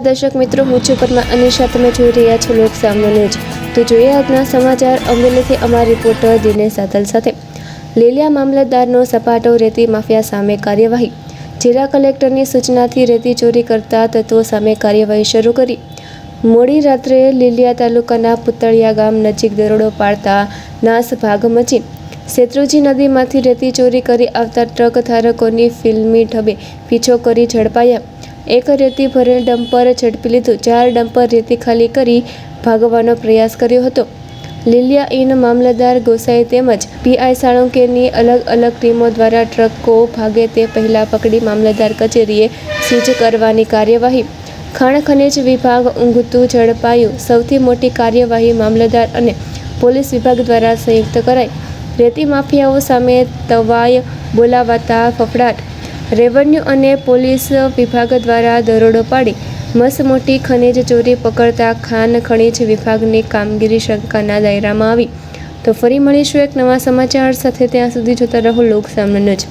દર્શક મિત્રો, હું છું પદ્મા અનિશા. તમે જોઈ રહ્યા છો લોક સામનો ન્યૂઝ. તો જોઈએ આજના સમાચાર. અમરેલીથી અમારા રિપોર્ટર દિનેશ સાતલ સાથે. લીલિયા મામલતદારનો સપાટો. રેતી માફિયા સામે કાર્યવાહી. જિલ્લા કલેક્ટરની સૂચનાથી રેતી ચોરી કરતા તત્વો સામે કાર્યવાહી શરૂ કરી. મોડી રાત્રે લીલિયા તાલુકાના પુતળિયા ગામ નજીક દરોડો પાડતા નાસભાગ મચી. શેત્રુંજી નદીમાંથી રેતી ચોરી કરી આવતા ટ્રક ધારકોની ફિલ્મી ઢબે પીછો કરી ઝડપાયા. એક રેતી ભરેલ ડમ્પર ઝડપી લીધું. 4 ડમ્પર રેતી ખાલી કરી ભાગવાનો પ્રયાસ કર્યો હતો. લીલિયા ઇન મામલતદાર ગોસાઈ તેમજ પીઆઈ સાળુંકેની અલગ અલગ ટીમો દ્વારા ટ્રકો ભાગે તે પહેલા પકડી મામલતદાર કચેરીએ સીઝ કરવાની કાર્યવાહી. ખાણ ખનીજ વિભાગ ઊંઘતું ઝડપાયું. સૌથી મોટી કાર્યવાહી મામલતદાર અને પોલીસ વિભાગ દ્વારા સંયુક્ત કરાઈ. રેતી માફિયાઓ સામે તવાય બોલાવાતા ફફડાટ. રેવન્યુ અને પોલીસ વિભાગ દ્વારા દરોડો પાડી મસમોટી ખનીજ ચોરી પકડતા ખાણ ખનીજ વિભાગની કામગીરી શંકાના દાયરામાં આવી. તો ફરી મળીશું એક નવા સમાચાર સાથે. ત્યાં સુધી જોતા રહો લોક સામનો ન્યૂઝ.